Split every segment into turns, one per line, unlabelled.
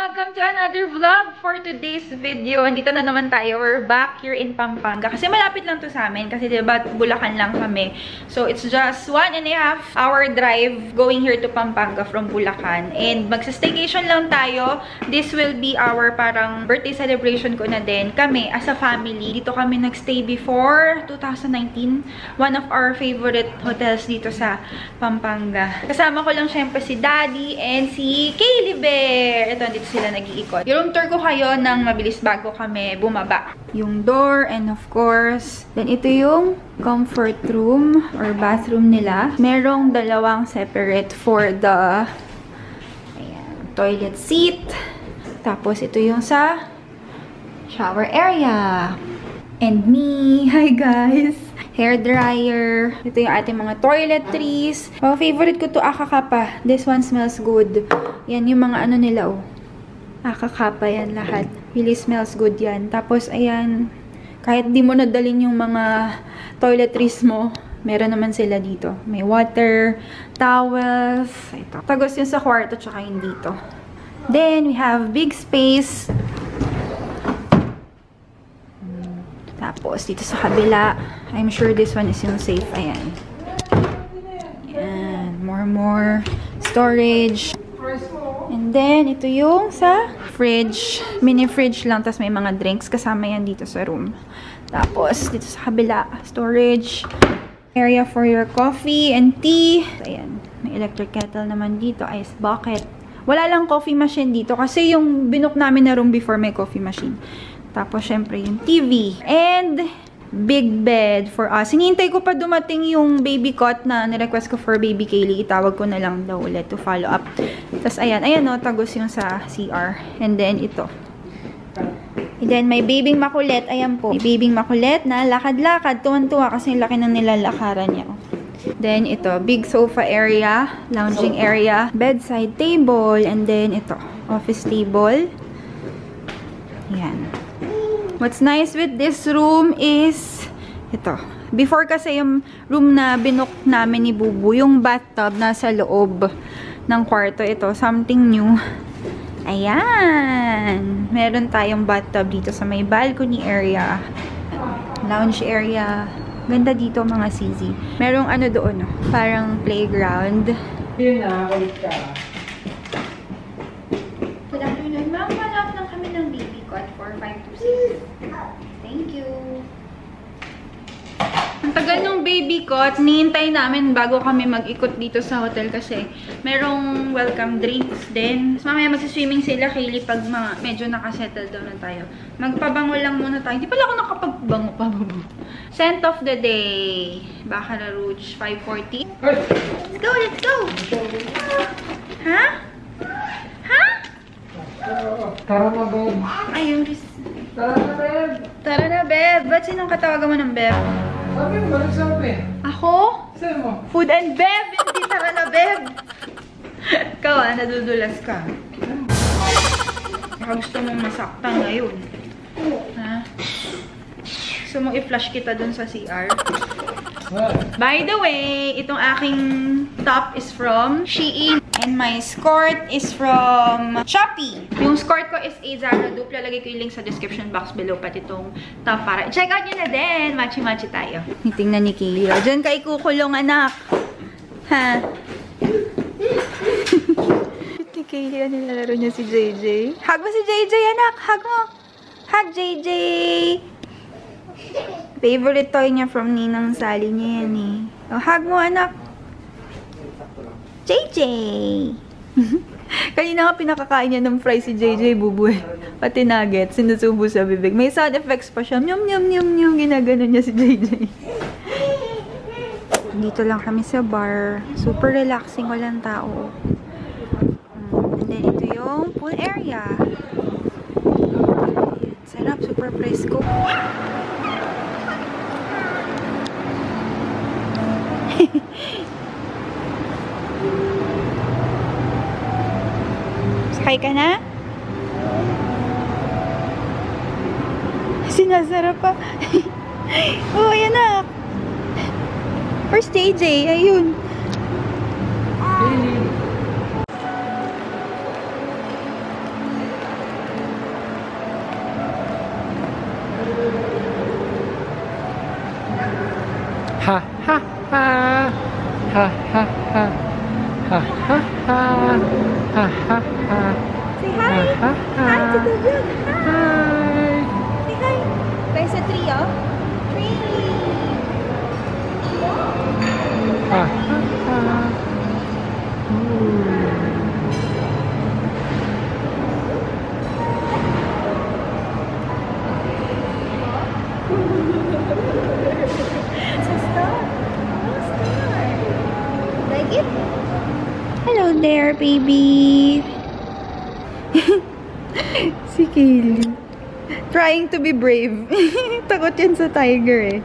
Welcome to another vlog for today's video. Andito na naman tayo. We're back here in Pampanga. Kasi malapit lang to sa amin. Kasi diba, Bulacan lang kami. So, it's just 1.5 hour drive going here to Pampanga from Bulacan. And magsa-staycation lang tayo. This will be our parang birthday celebration ko na din. Kami, as a family, dito kami nagstay before 2019. One of our favorite hotels dito sa Pampanga. Kasama ko lang syempre si Daddy and si Kaylee Bear. Ito, dito sila nag-iikot. I-room tour ko kayo ng mabilis bago kami bumaba. Yung door and of course, then ito yung comfort room or bathroom nila. Merong dalawang separate for the toilet seat. Tapos ito yung sa shower area. And me, hi guys! Hair dryer. Ito yung ating mga toiletries. Oh, favorite ko to Akakapa. This one smells good. Yan yung mga ano nila, oh. Akakapa yan lahat. Really smells good yan. Tapos, ayan, kahit di mo nadalin yung mga toiletries mo, meron naman sila dito. May water, towels. Ito. Tagos yun sa kwarto, tsaka yun dito. Then, we have big space. Tapos, dito sa kabila, I'm sure this one is yung safe. Ayan. Ayan. More storage. And then, ito yung sa fridge. Mini fridge lang. Tapos, may mga drinks. Kasama yan dito sa room. Tapos, dito sa kabila, storage. Area for your coffee and tea. Ayan. May electric kettle naman dito. Ice bucket. Wala lang coffee machine dito. Kasi yung binook namin na room before may coffee machine. Tapos, syempre, yung TV. And, big bed for us. Hinihintay ko pa dumating yung baby cot na nirequest ko for baby Kaylee. Itawag ko na lang daw ulit to follow up. Tapos, ayan. Ayan, no. Tagos yung sa CR. And then, ito. And then, may babing makulit. Ayan po. May babing makulit na lakad-lakad. Tuwan-tuwa kasi yung laki ng nilalakaran niya. Then, ito. Big sofa area. Lounging area. Bedside table. And then, ito. Office table. Ayan. What's nice with this room is, ito. Before kasi yung room na binook namin ni Bubu, yung bathtub nasa loob ng kwarto. Ito, something new. Ayan. Meron tayong bathtub dito sa may balcony area. Lounge area. Ganda dito mga CZ. Merong ano doon, parang playground.
Yun na, kulit ka.
Good afternoon, ma'am. Hanap lang kami ng baby cot for 5 to 6. Thank you. Ang tagal ng baby cot, nihintay namin bago kami mag-ikot dito sa hotel kasi merong welcome drinks din. Mas mamaya magsiswimming sila, Kaylee, pag medyo nakasettle down na tayo. Magpabango lang muna tayo. Hindi pala ako nakapagbango pa, Bubu. Scent of the day. Baccarat Rouge, 540. Let's go, let's go! Ha? Ha?
Tara na, babe.
Ayun,
Tara na, babe.
tara na, Beb. Ba't sinong katawagan mo ng Beb?
Sabi mo, balik sabi.
Ako?
Sabi mo.
Food and Beb! Hindi tara na, Beb! Ikaw, nadudulas ka. Baka gusto mong masaktan ngayon. Ha? Gusto mong i-flush kita dun sa CR? By the way, itong aking top is from Shein. And my skirt is from Shopee. Yung skirt ko is a Zara dupe. Lalagay ko yung link sa description box below. Pati itong top para. Check out nyo na din. Machi-machi tayo. Tingnan ni Kaylee. Diyan ka ikukulong, anak. Ha? Ni Kaylee, nilalaro niya si JJ. Hug mo si JJ, anak. Hug mo. Hug, JJ. Favorite toy niya from Ninang Sally niya yan eh. Oh, hug mo, anak. JJ! Kanina nga pinakakain niya ng fries si JJ, Bubu. Pati nuggets, sinusubo sa bibig. May sound effects pa siya. Nyum, nyum, nyum, nyum. Ginagano niya si JJ. Dito lang kami sa bar. Super relaxing, walang tao. And then, ito yung pool area. Sarap, super fresco. Sakay ka na? Sinasarap pa. Oh, ayan na. Where's JJ? Ayun.
Ha ha ha.
Say hi! Hi to the vlog!
Hi!
Say hi! Tayo sa tree, oh. Tree!
Ha ha ha.
Like it? Hello there, baby. Si Kaylee. Trying to be brave. Takot yan sa tiger eh.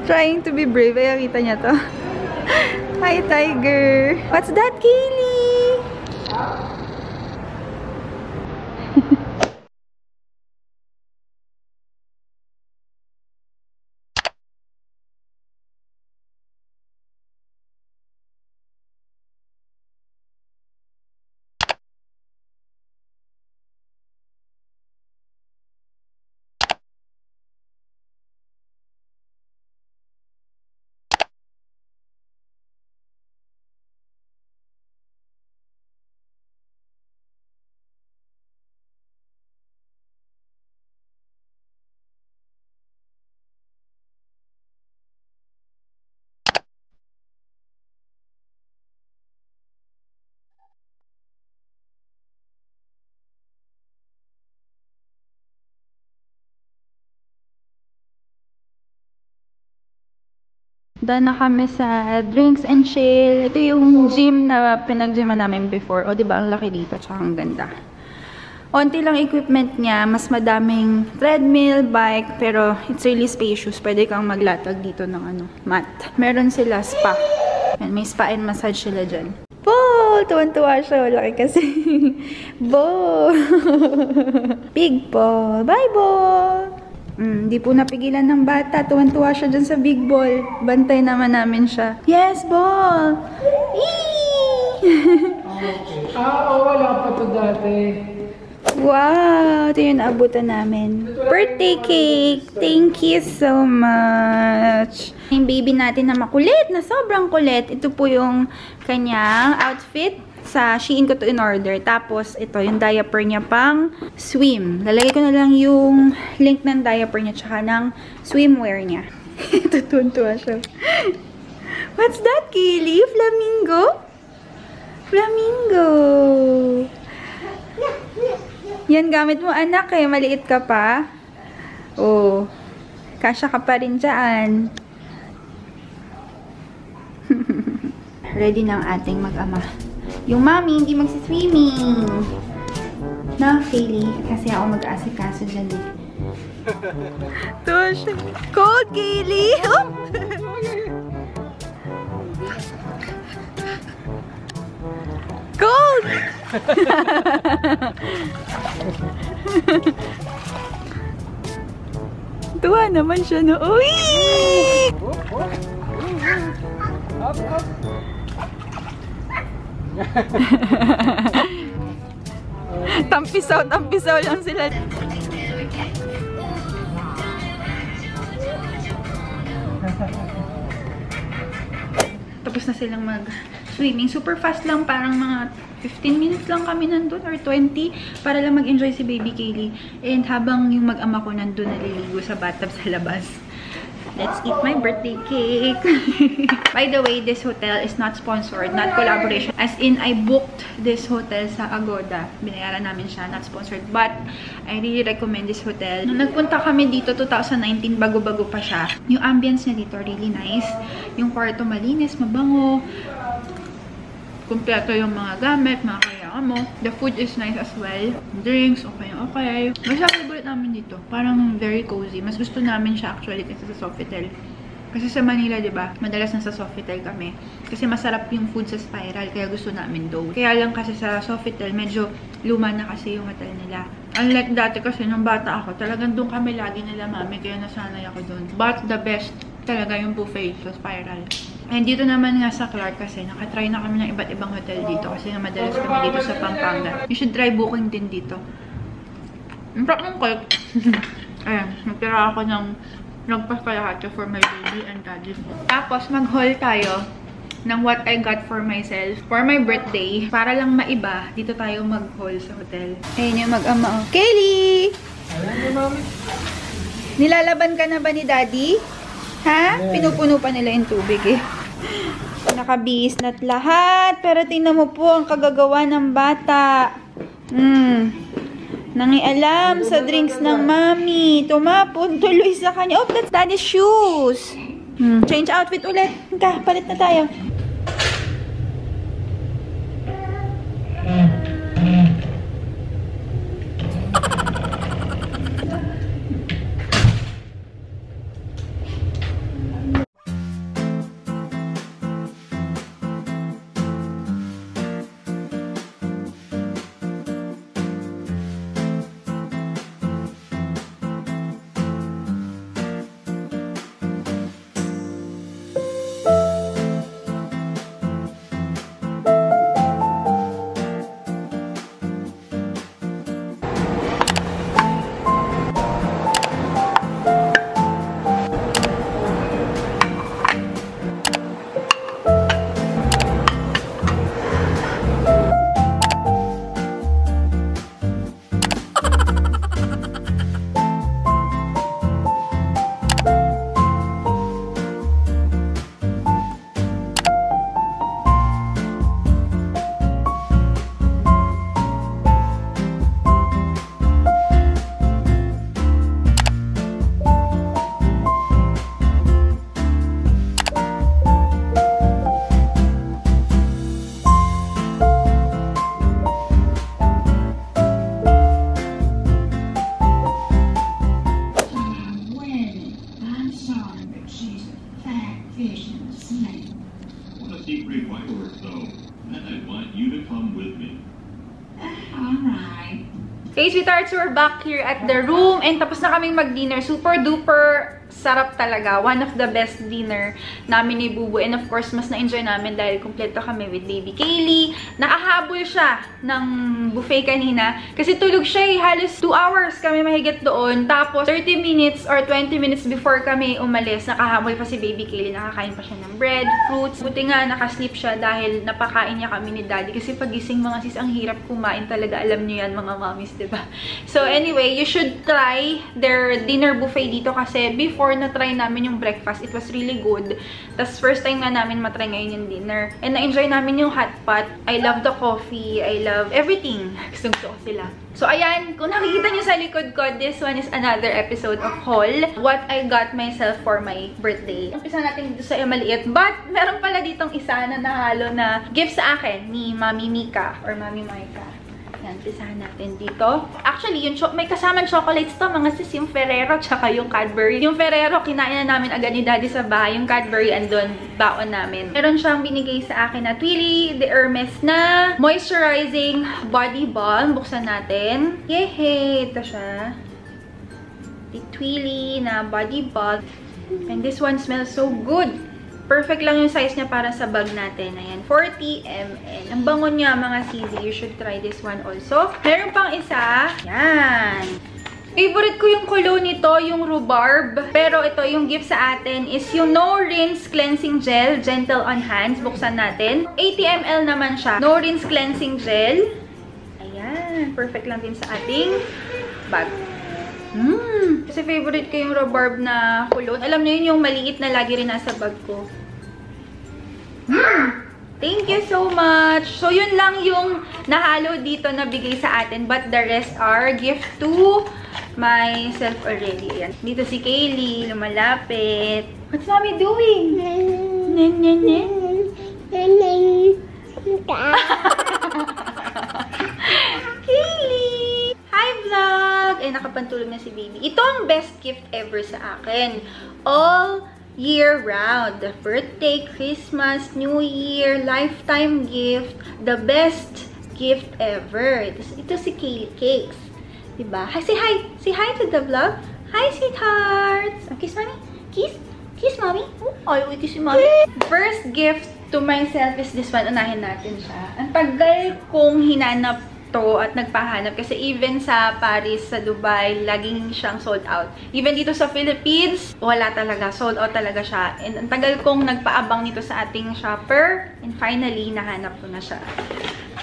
Trying to be brave. Ay, kita niya to. Hi, tiger. What's that, Kaylee? Done na kami sa drinks and chill. Ito yung gym na pinag-gyman namin before. O, diba? Ang laki dito. Tsaka ang ganda. Onti lang equipment niya. Mas madaming treadmill, bike. Pero it's really spacious. Pwede kang maglatag dito ng mat. Meron sila spa. May spa and massage sila dyan. Ball! Tuwan-tuwa siya. Laki kasi. Ball! Big ball. Bye, ball! Di po napigilan ng bata. Tuwan-tuwa siya dyan sa big ball. Bantay naman namin siya. Yes, ball!
Wala pa to dati.
Wow! Ito yung naabutan namin. Birthday cake! Thank you so much! Yung baby natin na makulit, na sobrang kulit. Ito po yung kanyang outfit. Sa Shein ko to in order. Tapos, ito, yung diaper niya pang swim. Lalagay ko na lang yung link ng diaper niya tsaka ng swimwear niya. Tutuntua siya. What's that, Kaylee? Flamingo? Flamingo! Yan, gamit mo, anak, eh. Maliit ka pa. Oh. Kasya ka pa rin dyan. Ready na ang ating mag-ama. Yung mommy, hindi magsi-swimming. No, Kaylee. Kasi ako mag-aasikaso dyan eh. Ito cold, Kaylee! Oh! Cold! Tuwa naman siya, no? Uy!
Up, up.
Tampisaw lang sila. Tapos na silang mag-swimming. Super fast lang, parang mga 15 minutes lang kami nandun or 20 para lang mag-enjoy si baby Kaylee. And habang yung mag-ama ko nandun naliligo sa bathtub sa labas. Let's eat my birthday cake. By the way, this hotel is not sponsored, not collaboration. As in, I booked this hotel sa Agoda. Binayaran namin siya, not sponsored. But, I really recommend this hotel. Nung nagpunta kami dito, 2019, bago-bago pa siya. Yung ambience niya dito, really nice. Yung kwarto malinis, mabango. Kumpleto yung mga gamit, mga kailangan mo. The food is nice as well. Drinks, okay. Mas favorite namin dito. Parang very cozy. Mas gusto namin siya actually kasi sa Sofitel. Kasi sa Manila, diba? Madalas nasa Sofitel kami. Kasi masarap yung food sa Spiral, kaya gusto namin doon. Kaya lang kasi sa Sofitel, medyo luma na kasi yung hotel nila. Unlike dati kasi, nung bata ako, talagang doon kami lagi nila mami, kaya nasanay ako doon. But the best talaga yung buffet sa Spiral. And dito naman nga sa Clark kasi, nakatry na kami ng iba't ibang hotel dito kasi nga madalas kami dito sa Pampanga. You should try booking din dito. Ang sarap ng cake. Ayan, nagtira ako ng nagpaskalahati for my baby and daddy. Tapos, mag-haul tayo ng what I got for myself for my birthday. Para lang maiba, dito tayo mag-haul sa hotel. Ayun yung mag-ama. Kaylee!
Alam niyo, mami.
Nilalaban ka na ba ni Daddy? Ha? Pinupuno pa nila yung tubig eh. Nakabihis na't lahat. Pero tingnan mo po ang kagagawa ng bata. Nangialam sa drinks ng mami. Tumapon tuloy sa kanya. Oh, that's Daddy's shoes. Change outfit ulit. Palit na tayo. Okay, sweethearts, we're back here at the room and tapos na kaming mag-dinner. Super duper sarap talaga. One of the best dinner namin ni Bubu. And of course, mas na-enjoy namin dahil kumpleto kami with baby Kaylee. Nakahabol siya ng buffet kanina. Kasi tulog siya eh. Halos 2 hours kami mahigit doon. Tapos 30 minutes or 20 minutes before kami umalis, nakahabol pa si baby Kaylee. Nakakain pa siya ng bread, fruits. Buti nga nakasleep siya dahil napakain niya kami ni Daddy. Kasi pagising mga sis, ang hirap kumain talaga. Alam niyo yan mga mommies, diba? So anyway, you should try their dinner buffet dito kasi before na-try namin yung breakfast, it was really good. Tapos first time nga namin matry ngayon yung dinner. And na-enjoy namin yung hot pot. I love the coffee. I love everything. Gusto ko sila. So ayan, kung nakikita nyo sa likod ko, this one is another episode of haul. What I got myself for my birthday. Umpisa natin dito sa maliit. But meron pala ditong isa na nahalo na gift sa akin ni Mami Mika or Mami Maika. Yan, pisahan natin dito. Actually, yung may kasamang chocolates to, mga sis, yung Ferrero, tsaka yung Cadbury. Yung Ferrero, kinain na namin agad ni Daddy sa bahay. Yung Cadbury, andun, baon namin. Meron siyang binigay sa akin na Twilly de Hermes na moisturizing body balm. Buksan natin. Yehey! Ito siya. The Twilly na body balm. And this one smells so good. Perfect lang yung size niya para sa bag natin. Ayan, 40 ml. Ang bango niya, mga CZ. You should try this one also. Meron pang isa. Yan. Favorite ko yung cologne nito, yung rhubarb. Pero ito, yung gift sa atin is yung No Rinse Cleansing Gel, Gentle on Hands. Buksan natin. 80 ml naman siya. No Rinse Cleansing Gel. Ayan. Perfect lang din sa ating bag. Kasi favorite ko yung rhubarb na cologne. Alam niyo yun, yung maliit na lagi rin nasa bag ko. Thank you so much! So, yun lang yung nahalo dito na bigay sa atin. But the rest are gift to myself already. Ayan. Dito si Kaylee, lumalapit. What's Mommy doing? Kaylee! Hi, vlog! Eh, nakapantulog na si baby. Ito ang best gift ever sa akin. All year round. The birthday, Christmas, New Year, lifetime gift. The best gift ever. Ito si Kaylee Cakes. Diba? Say hi! Say hi to the vlog. Hi, sweethearts! Kiss, mommy. Kiss. Kiss, mommy. Oh, ayaw kiss si mommy. First gift to myself is this one. Unahin natin siya. Ang tagal kong hinanap to at nagpahanap kasi even sa Paris, sa Dubai, laging siyang sold out. Even dito sa Philippines, wala talaga. Sold out talaga siya. And ang tagal kong nagpaabang nito sa ating shopper. And finally, nahanap ko na siya.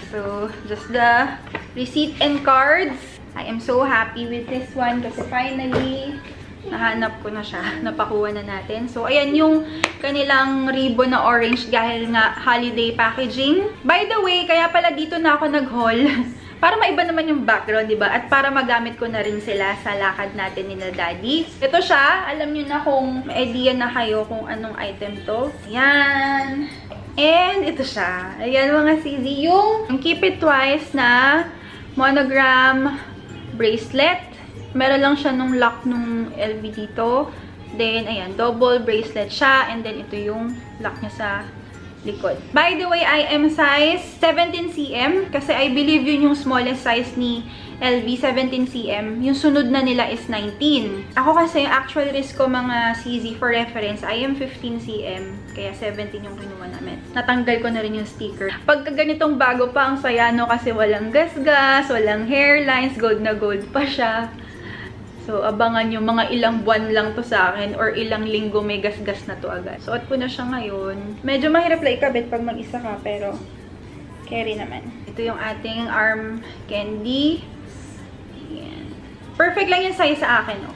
So, just the receipt and cards. I am so happy with this one kasi finally, nahanap ko na siya. Napakuha na natin. So, ayan yung kanilang ribbon na orange dahil nga holiday packaging. By the way, kaya pala dito na ako nag-haul. Para maiba naman yung background, diba? At para magamit ko na rin sila sa lakad natin ni na Daddy. Ito siya. Alam nyo na kung may idea na kayo kung anong item to. Ayan. And ito siya. Ayan mga CZ. Yung Keep It Twice na monogram bracelet. Meron lang siya nung lock nung LV dito. Then, ayan, double bracelet siya. And then, ito yung lock niya sa likod. By the way, I am size 17cm kasi I believe yun yung smallest size ni LV, 17cm. Yung sunod na nila is 19. Ako kasi yung actual wrist ko mga CZ for reference, I am 15cm. Kaya 17 yung kinuha namin. Natanggal ko na rin yung sticker. Pagka ganitong bago pa, ang saya no kasi walang gasgas, walang hairlines, gold na gold pa siya. So, abangan yung mga ilang buwan lang to sa akin or ilang linggo may gasgas na to agad. Suot ko na siya ngayon. Medyo mahirap lang ikabit pag mag-isa ka, pero carry naman. Ito yung ating arm candy. Ayan. Perfect lang yung size sa akin, no?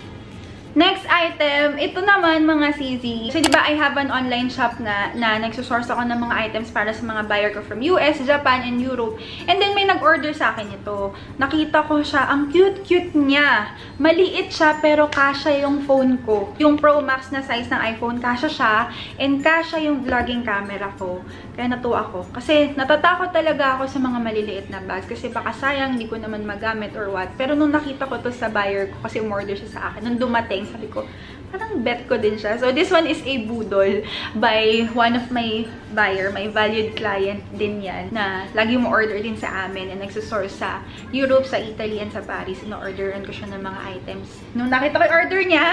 Next item, ito naman mga CZ. So, diba, I have an online shop na nagsusource ako ng mga items para sa mga buyer ko from US, Japan, and Europe. And then, may nag-order sa akin ito. Nakita ko siya, ang cute-cute niya. Maliit siya, pero kasya yung phone ko. Yung Pro Max na size ng iPhone, kasya siya. And kasya yung vlogging camera ko. Kaya natuwa ako. Kasi natatakot talaga ako sa mga maliliit na bags. Kasi baka sayang, hindi ko naman magamit or what. Pero nung nakita ko to sa buyer ko, kasi umorder siya sa akin, nung dumating, sabi ko, parang bet ko din siya. So, this one is a Budol by one of my buyer, my valued client din yan, na lagi mo order din sa amin and nagsusource sa Europe, sa Italy, and sa Paris. Na-orderan ko siya ng mga items. Nung nakita ko yung order niya,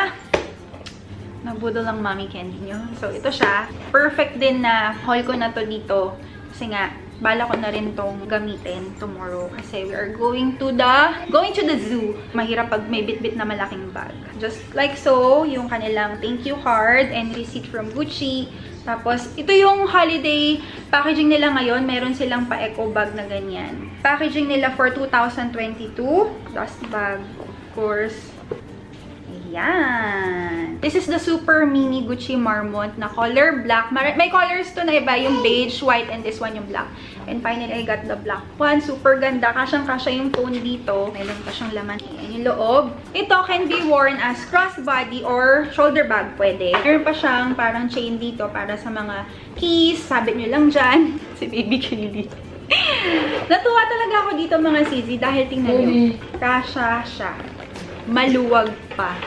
nagbudol lang mommy candy nyo. So, ito siya. Perfect din na haul ko na to dito. Kasi nga, bala ko na rin tong gamitin tomorrow. Kasi we are going to the zoo. Mahirap pag may bit-bit na malaking bag. Just like so, yung kanilang thank you card and receipt from Gucci. Tapos, ito yung holiday packaging nila ngayon. Meron silang pa-eco bag na ganyan. Packaging nila for 2022. Dust bag, of course. Ayan. This is the super mini Gucci Marmont na color black. May colors to na iba, yung beige, white, and this one yung black. And finally, I got the black one. Super ganda. Kasyang-kasya yung phone dito. Meron pa siyang laman. Ayan yung loob. Ito can be worn as crossbody or shoulder bag. Pwede. Meron pa siyang parang chain dito para sa mga keys. Sabit nyo lang dyan. Si Baby Kylie. Natuwa talaga ako dito mga CZ dahil tingnan nyo. Kasya siya. Maluwag pa.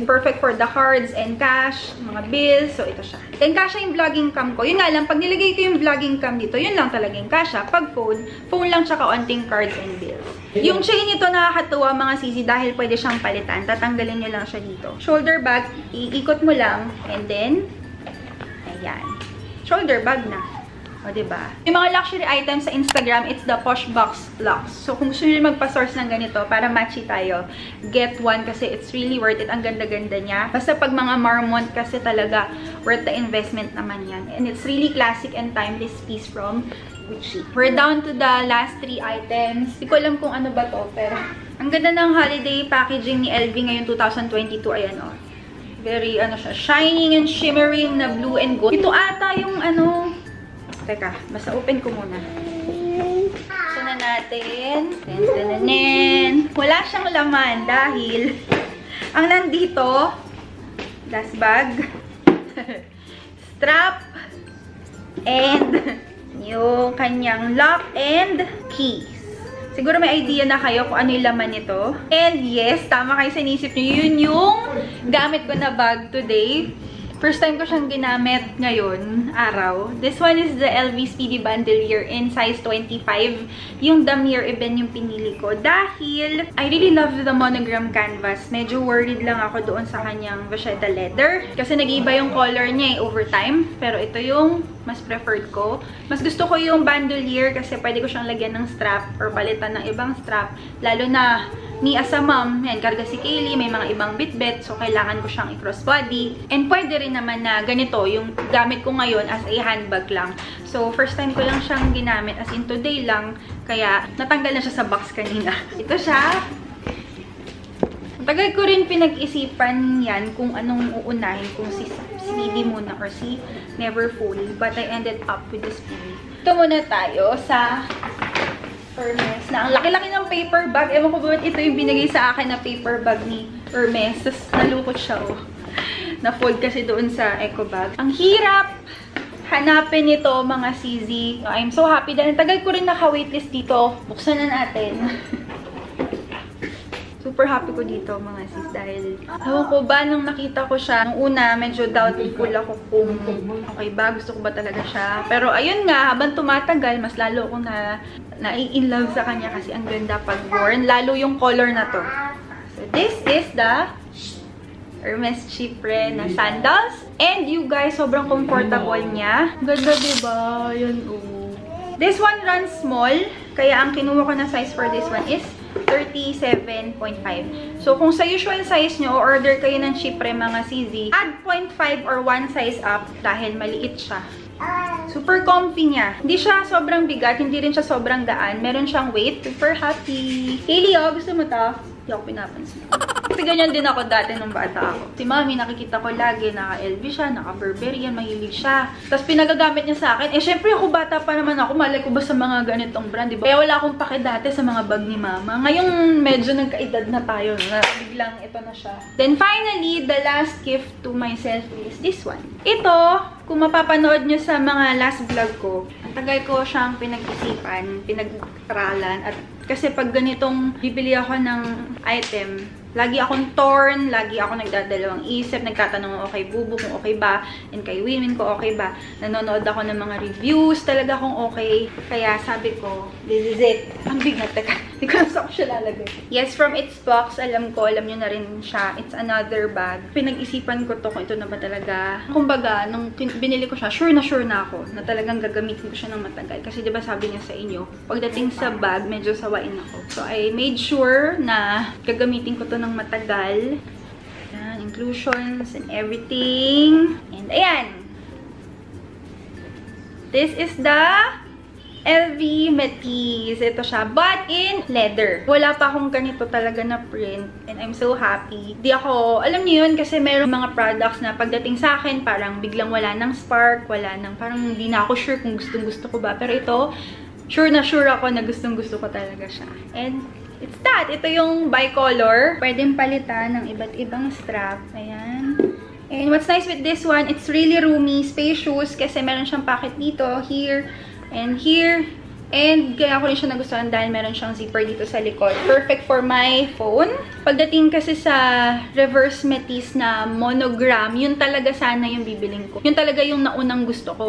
Perfect for the cards and cash, mga bills. So, ito siya. Then, kasha yung vlogging cam ko. Yun nga lang, pag nilagay ko yung vlogging cam dito, yun lang talaga yung kasha. Pag phone lang tsaka onting cards and bills. Yung chain nito nakakatuwa mga CZ dahil pwede siyang palitan. Tatanggalin nyo lang siya dito. Shoulder bag, iikot mo lang. And then, ayan. Shoulder bag na. O, diba? Yung mga luxury items sa Instagram, it's the Poshbox Lux. So, kung gusto nyo magpa-source ng ganito para matchy tayo, get one kasi it's really worth it. Ang ganda-ganda niya. Basta pag mga Marmont kasi talaga worth the investment naman yan. And it's really classic and timeless piece from Gucci. We're down to the last 3 items. Hindi ko alam kung ano ba to, pero ang ganda ng holiday packaging ni LV ngayon 2022. Ayan, o. Very, ano siya, shining and shimmering na blue and gold. Ito ata yung, ano, teka, basta open ko muna. So na natin. Wala siyang laman dahil ang nandito, last bag, strap, and yung kanyang lock and keys. Siguro may idea na kayo kung ano yung laman nito. And yes, tama kayo sa inisip nyo. Yun yung gamit ko na bag today. First time ko siyang ginamit ngayon, araw. This one is the LV Speedy Bandolier in size 25. Yung damier eben yung pinili ko. Dahil, I really love the monogram canvas. Medyo worried lang ako doon sa kanyang vachetta leather. Kasi nag-iiba yung color niya over time. Pero ito yung mas preferred ko. Mas gusto ko yung bandolier kasi pwede ko siyang lagyan ng strap or palitan ng ibang strap. Lalo na me as a mom, yan, karga si Kaylee, may mga ibang bitbit, so kailangan ko siyang i-crossbody. And pwede rin naman na ganito, yung gamit ko ngayon as a handbag lang. So, first time ko lang siyang ginamit, as in today lang, kaya natanggal na siya sa box kanina. Ito siya. Tagal ko rin pinag-isipan yan kung anong uunahin, kung si Speedy muna or si Neverfull, but I ended up with the Speedy. Ito muna tayo sa Hermes na ang laki-laki ng paper bag. Ewan ko ba ito yung binigay sa akin na paper bag ni Hermes. Tapos nalukot siya, oh. Na-fold kasi doon sa eco bag. Ang hirap hanapin ito, mga CZ. I'm so happy dahil tagal ko rin naka-waitlist dito. Buksan na natin. Super happy ko dito, mga sis, dahil ewan ko ba, nung nakita ko siya, nung una, medyo doubtful ako kung okay ba, gusto ko ba talaga siya. Pero ayun nga, habang tumatagal, mas lalo ako na-in-love sa kanya kasi ang ganda pag worn, lalo yung color na to. So this is the Hermes Chypre na sandals. And you guys, sobrang comfortable niya. Ganda, diba? Yan, oh. This one runs small, kaya ang kinuha ko na size for this one is 37.5. So, kung sa usual size nyo, order kayo ng Chypre, mga CZ, add 0.5 or 1 size up dahil maliit siya. Super comfy niya. Hindi siya sobrang bigat, hindi rin siya sobrang gaan. Meron siyang weight. Super happy. Kaylee, oh, gusto mo to? Hindi ako pinapansin. Kasi ganyan din ako dati nung bata ako. Si Mami, nakikita ko lagi, naka-LV siya, naka-Burberry yan, mahilig siya. Tapos pinagagamit niya sa akin. Eh, syempre ako bata pa naman ako, malay ko ba sa mga ganitong brand, diba? Kaya wala akong pake dati sa mga bag ni Mama. Ngayon, medyo nagkaedad na tayo, na biglang ito na siya. Then finally, the last gift to myself is this one. Ito, kung mapapanood nyo sa mga last vlog ko, ang tagal ko siyang pinag-isipan, pinag-aralan, at kasi pag ganitong bibili ako ng item, lagi akong torn, lagi ako nagdadalawang isip, nagtatanong ako kay Bubu kung okay ba, and kay Winwin ko okay ba. Nanonood ako ng mga reviews, talaga kung okay. Kaya sabi ko, this is it. Ang bigat, teka. Hindi ko nasa ko siya lalagay. Yes, from its box, alam nyo na rin siya. It's another bag. Pinag-isipan ko to kung ito na ba talaga. Kumbaga, nung binili ko siya, sure na ako na talagang gagamitin ko siya ng matagal. Kasi diba sabi niya sa inyo, pagdating sa bag, medyo sawain ako. So, I made sure na gagamitin ko to ng matagal. Ayan, inclusions and everything. And ayan. This is the LV Métis. Ito siya. But in leather. Wala pa akong ganito talaga na print. And I'm so happy. Di ako, alam niyo yun, kasi meron mga products na pagdating sa akin, parang biglang wala ng spark, wala ng, parang hindi na ako sure kung gustong-gusto ko ba. Pero ito, sure na sure ako na gustong-gusto ko talaga siya. And it's that. Ito yung bicolor. Pwedeng palitan ng iba't ibang strap. Ayan. And what's nice with this one, it's really roomy, spacious, kasi meron siyang pocket dito, here, and here. And kaya ko rin siya nagustuhan dahil meron siyang zipper dito sa likod. Perfect for my phone. Pagdating kasi sa reverse Métis na monogram, yun talaga sana yung bibiling ko. Yun talaga yung naunang gusto ko.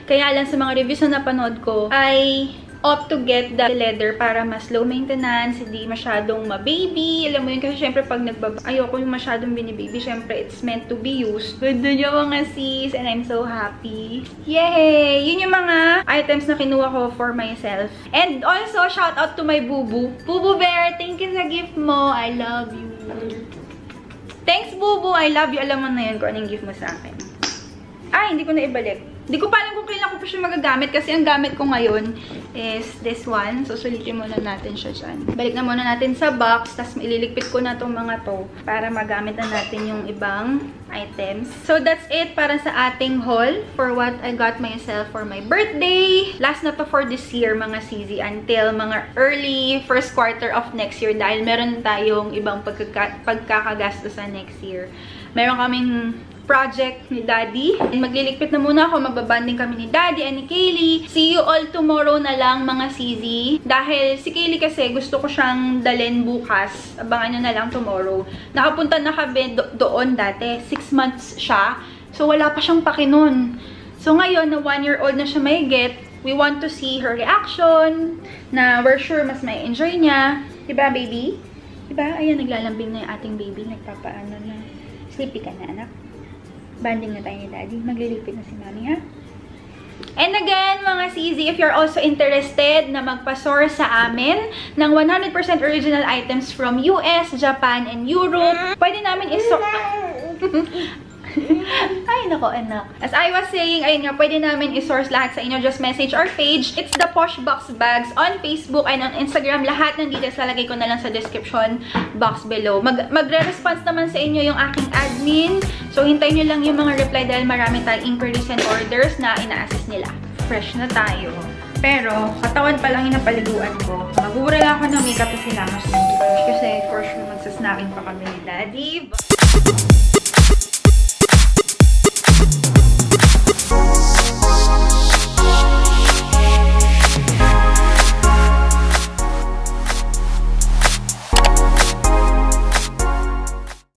Kaya lang sa mga reviews na napanood ko, I opt to get the leather para mas low maintenance, hindi masyadong ma-baby. Alam mo yun, kasi syempre pag ayoko yung masyadong bini-baby, syempre it's meant to be used. Ganda niya, mga sis, and I'm so happy. Yay! Yun yung mga items na kinuha ko for myself. And also, shout out to my Bubu. Bubu Bear, thank you sa gift mo. I love you. Thanks, Bubu. I love you. Alam mo na yun kung anong gift mo sa akin. Ay, hindi ko na ibalik. Hindi ko pa alam kung kailan ko pa siya magagamit kasi ang gamit ko ngayon is this one. So, sulitin muna natin siya dyan. Balik na muna natin sa box, tapos ililigpit ko na itong mga to para magamit na natin yung ibang items. So, that's it para sa ating haul for what I got myself for my birthday. Last na to for this year, mga CZ, until mga early first quarter of next year dahil meron tayong ibang pagkakagasto sa next year. Meron kaming project ni Daddy. And magliligpit na muna ako. Magbabanding kami ni Daddy and ni Kaylee. See you all tomorrow na lang, mga CZ. Dahil si Kaylee kasi gusto ko siyang dalhin bukas. Abangan nyo na lang tomorrow. Nakapunta na kami doon dati. 6 months siya. So, wala pa siyang paki nun. So, ngayon, na 1-year-old na siya mahigit, we want to see her reaction, na we're sure mas may enjoy niya. Diba, baby? Diba? Ayan, naglalambing na yung ating baby. Nagpapaano na. Sleepy ka na, anak. Banding na tayo ni Daddy. Maglilipid na si Mami, ha? And again, mga CZ, if you're also interested na magpa-source sa amin ng 100% original items from US, Japan, and Europe, pwede namin Ay, nako, anak. As I was saying, ayun nga, pwede namin i-source lahat sa inyo. Just message our page. It's the Poshbox Bags on Facebook and on Instagram. Lahat ng details lalagay ko na lang sa description box below. Magre-response naman sa inyo yung aking admin. So, hintayin nyo lang yung mga reply dahil marami tayong inquiries and orders na ina-assist nila. Fresh na tayo. Pero, katawan pa lang yung napaliguan ko. Magura lang ako ng makeup kasi langos ng toothbrush kasi for sure magsasnacking pa kami ni Daddy.